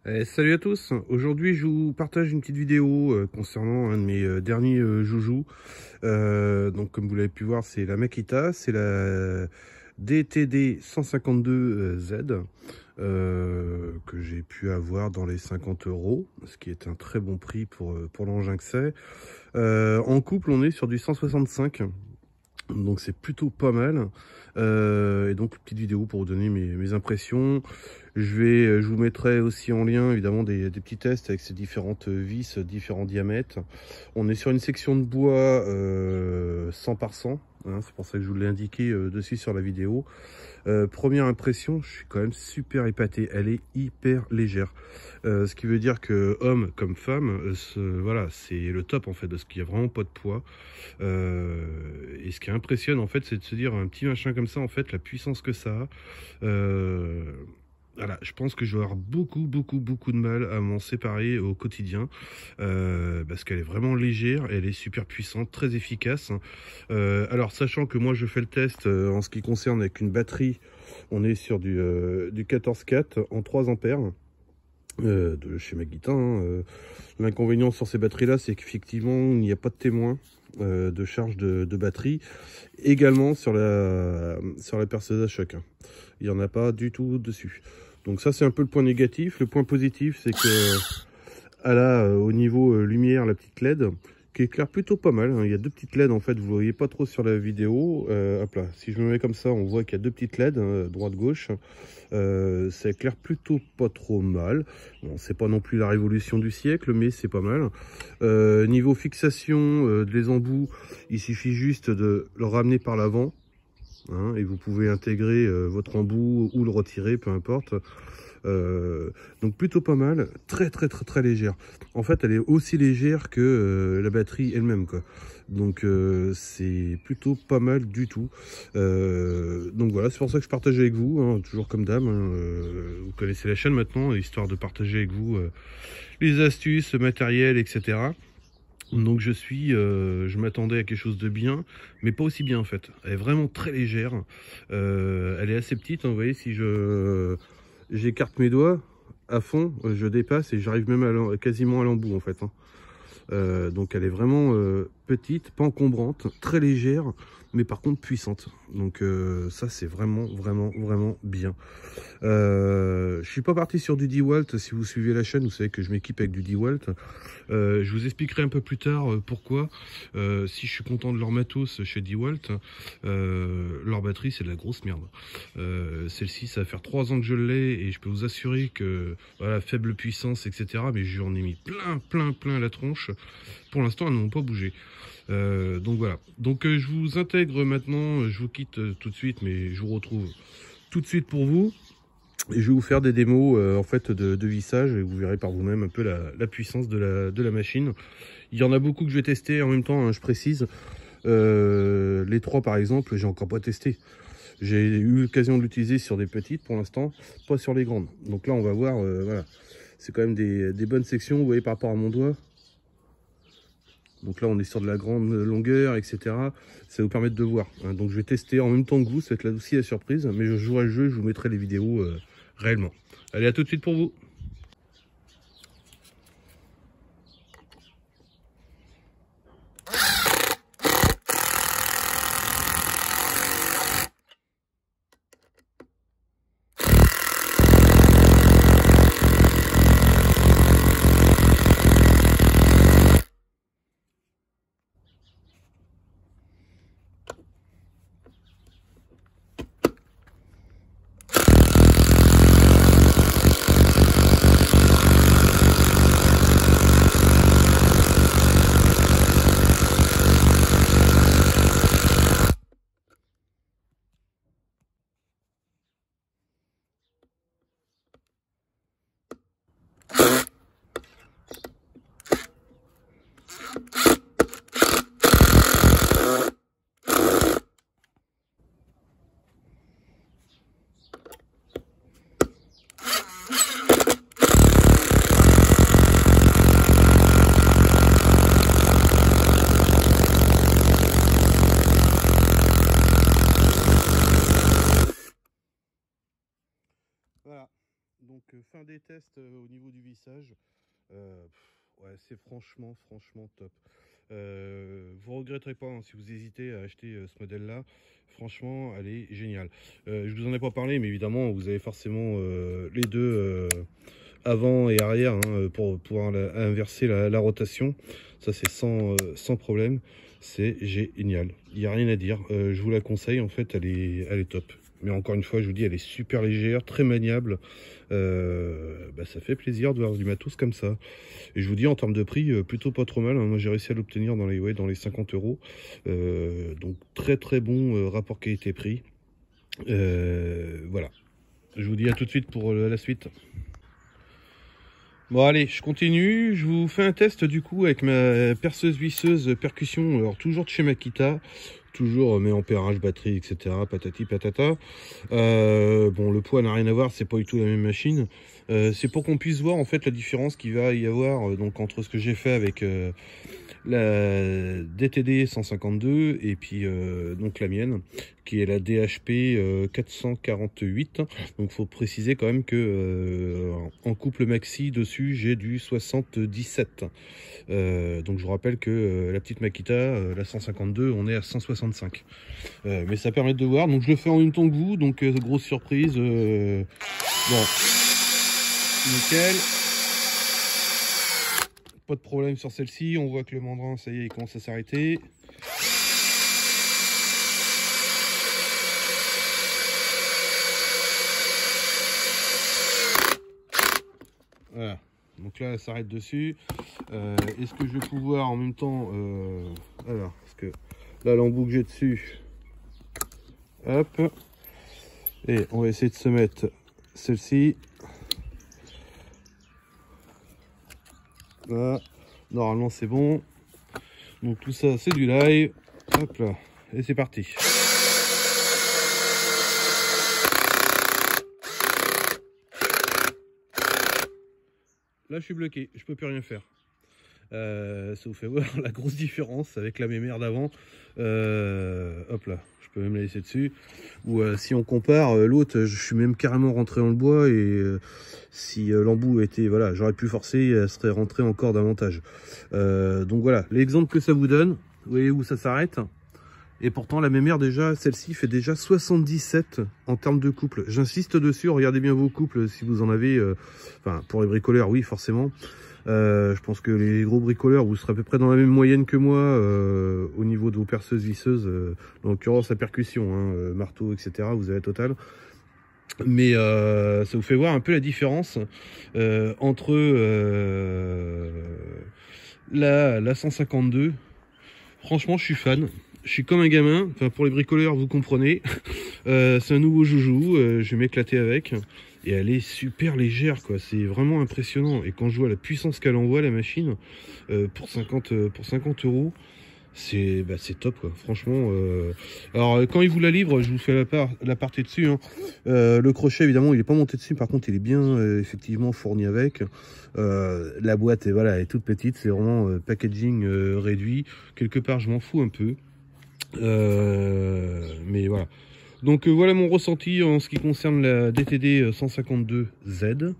Salut à tous, aujourd'hui je vous partage une petite vidéo concernant un de mes derniers joujoux. Donc comme vous l'avez pu voir, c'est la Makita, c'est la DTD 152Z que j'ai pu avoir dans les 50 €, ce qui est un très bon prix pour l'engin que c'est. En couple on est sur du 165, donc c'est plutôt pas mal. Et donc petite vidéo pour vous donner mes impressions. Je vous mettrai aussi en lien évidemment des petits tests avec ces différentes vis, différents diamètres. On est sur une section de bois 100 par 100, hein, c'est pour ça que je vous l'ai indiqué dessus sur la vidéo. Première impression, je suis quand même super épaté, elle est hyper légère. Ce qui veut dire que homme comme femme, voilà, c'est le top en fait, parce qu'il n'y a vraiment pas de poids. Et ce qui impressionne en fait, c'est de se dire un petit machin comme ça, en fait, la puissance que ça a. Voilà, je pense que je vais avoir beaucoup de mal à m'en séparer au quotidien, parce qu'elle est vraiment légère, elle est super puissante, très efficace. Alors sachant que moi je fais le test en ce qui concerne avec une batterie, on est sur du 14,4 en 3 ampères. De chez Makita, hein. L'inconvénient sur ces batteries là, c'est qu'effectivement il n'y a pas de témoin de charge de batterie. Également sur la perceuse à choc, hein. Il n'y en a pas du tout dessus, donc ça c'est un peu le point négatif. Le point positif, c'est que elle a au niveau lumière la petite LED qui éclaire plutôt pas mal, hein. Il y a deux petites LED en fait, vous ne voyez pas trop sur la vidéo. Hop là, si je me mets comme ça, on voit qu'il y a deux petites LED, hein, droite gauche. Ça éclaire plutôt pas trop mal. Bon, c'est pas non plus la révolution du siècle, mais c'est pas mal. Niveau fixation des embouts, il suffit juste de le ramener par l'avant, hein, et vous pouvez intégrer votre embout ou le retirer, peu importe. Donc plutôt pas mal, très légère. En fait, elle est aussi légère que la batterie elle-même, quoi. Donc c'est plutôt pas mal du tout. Donc voilà, c'est pour ça que je partage avec vous, hein, toujours comme d'hab, hein. Vous connaissez la chaîne maintenant, histoire de partager avec vous les astuces, le matériel, etc. Donc je m'attendais à quelque chose de bien, mais pas aussi bien en fait. Elle est vraiment très légère. Elle est assez petite, hein, vous voyez, si j'écarte mes doigts à fond, je dépasse et j'arrive même quasiment à l'embout en fait, hein. Donc elle est vraiment petite, pas encombrante, très légère, mais par contre puissante. Donc ça c'est vraiment bien. Je suis pas parti sur du DeWalt. Si vous suivez la chaîne, vous savez que je m'équipe avec du DeWalt. Je vous expliquerai un peu plus tard pourquoi. Si je suis content de leur matos chez DeWalt, leur batterie c'est de la grosse merde. Celle-ci, ça va faire 3 ans que je l'ai et je peux vous assurer que voilà, faible puissance, etc. Mais j'en ai mis plein la tronche. Pour l'instant, elles n'ont pas bougé. Donc voilà. Donc je vous intègre maintenant. Je vous quitte tout de suite, mais je vous retrouve tout de suite pour vous. Et je vais vous faire des démos en fait de vissage et vous verrez par vous-même un peu la puissance de la machine. Il y en a beaucoup que je vais tester en même temps, hein, je précise. Les 3 par exemple, j'ai encore pas testé. J'ai eu l'occasion de l'utiliser sur des petites pour l'instant, pas sur les grandes. Donc là on va voir, voilà. C'est quand même des bonnes sections, vous voyez, par rapport à mon doigt. Donc là on est sur de la grande longueur, etc. Ça va vous permettre de voir, hein. Donc je vais tester en même temps que vous, ça va être là aussi la surprise. Mais je jouerai le jeu, je vous mettrai les vidéos réellement. Allez, à tout de suite pour vous. fin des tests au niveau du vissage. Ouais, c'est franchement top. Vous regretterez pas hein, si vous hésitez à acheter ce modèle-là. Franchement, elle est géniale. Je vous en ai pas parlé, mais évidemment, vous avez forcément les deux avant et arrière hein, pour pouvoir inverser la rotation. Ça, c'est sans problème. C'est génial. Il n'y a rien à dire. Je vous la conseille. En fait, elle est top. Mais encore une fois, je vous dis, elle est super légère, très maniable. Ça fait plaisir de voir du matos comme ça. Et je vous dis, en termes de prix, plutôt pas trop mal. Hein. Moi, j'ai réussi à l'obtenir dans les 50 euros. Donc, très bon rapport qualité-prix. Voilà. Je vous dis à tout de suite pour la suite. Bon allez, je continue, je vous fais un test du coup avec ma perceuse visseuse percussion, alors toujours de chez Makita, toujours mais ampérage, batterie, etc. patati patata. Bon, le poids n'a rien à voir, c'est pas du tout la même machine. C'est pour qu'on puisse voir en fait la différence qu'il va y avoir donc entre ce que j'ai fait avec la DTD 152 et puis donc la mienne qui est la DHP 448. Donc faut préciser quand même que en couple maxi dessus j'ai du 77. Donc je vous rappelle que la petite Makita, la 152, on est à 165. Mais ça permet de voir. Donc je le fais en même temps que vous. Donc grosse surprise. Bon, nickel. Pas de problème sur celle-ci. On voit que le mandrin, ça y est, il commence à s'arrêter. Voilà. Donc là, elle s'arrête dessus. Est-ce que je vais pouvoir en même temps... alors, parce que là, l'embout que j'ai dessus... Hop. Et on va essayer de se mettre celle-ci. Là. Normalement, c'est bon. Donc tout ça, c'est du live. Hop là. Et c'est parti. Là, je suis bloqué. Je peux plus rien faire. Ça vous fait voir la grosse différence avec la mémère d'avant. Hop là, je peux même la laisser dessus. Ou si on compare, l'autre, je suis même carrément rentré dans le bois et si l'embout était, voilà, j'aurais pu forcer, elle serait rentrée encore davantage. Donc voilà, l'exemple que ça vous donne, vous voyez où ça s'arrête. Et pourtant la mémère déjà, celle-ci fait déjà 77 en termes de couple. J'insiste dessus, regardez bien vos couples si vous en avez, enfin pour les bricoleurs oui forcément. Je pense que les gros bricoleurs, vous serez à peu près dans la même moyenne que moi au niveau de vos perceuses visseuses, en l'occurrence à percussion, hein, marteau, etc. Vous avez la totale. Mais ça vous fait voir un peu la différence entre la 152. Franchement, je suis fan. Je suis comme un gamin. Enfin, pour les bricoleurs, vous comprenez. C'est un nouveau joujou. Je vais m'éclater avec. Et elle est super légère, quoi. C'est vraiment impressionnant. Et quand je vois la puissance qu'elle envoie, la machine, pour 50 euros, c'est top, quoi. Franchement. Alors, quand il vous la livre, je vous fais la partie dessus. Hein. Le crochet, évidemment, il n'est pas monté dessus. Par contre, il est bien, effectivement, fourni avec. La boîte, voilà, elle est toute petite. C'est vraiment packaging réduit. Quelque part, je m'en fous un peu. Mais voilà. Donc voilà mon ressenti en ce qui concerne la DTD 152Z.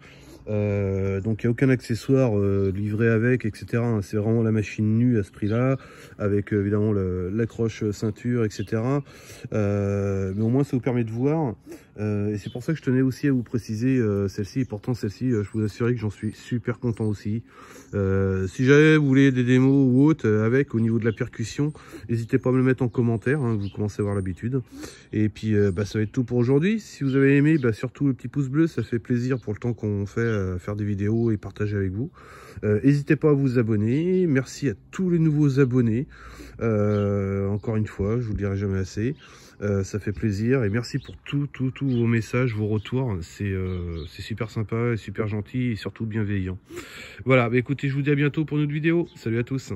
Donc il n'y a aucun accessoire livré avec, etc. C'est vraiment la machine nue à ce prix-là, avec évidemment l'accroche ceinture, etc. Mais au moins ça vous permet de voir. Et c'est pour ça que je tenais aussi à vous préciser celle-ci. Et pourtant celle-ci, je vous assurer que j'en suis super content aussi. Si jamais vous voulez des démos ou autres avec au niveau de la percussion, n'hésitez pas à me le mettre en commentaire. Hein, vous commencez à avoir l'habitude. Et puis ça va être tout pour aujourd'hui. Si vous avez aimé, surtout le petit pouce bleu, ça fait plaisir pour le temps qu'on fait faire des vidéos et partager avec vous. N'hésitez pas à vous abonner. Merci à tous les nouveaux abonnés. Encore une fois, je vous le dirai jamais assez. Ça fait plaisir et merci pour tous vos messages, vos retours. C'est super sympa, super gentil et surtout bienveillant. Voilà, écoutez, je vous dis à bientôt pour une autre vidéo. Salut à tous.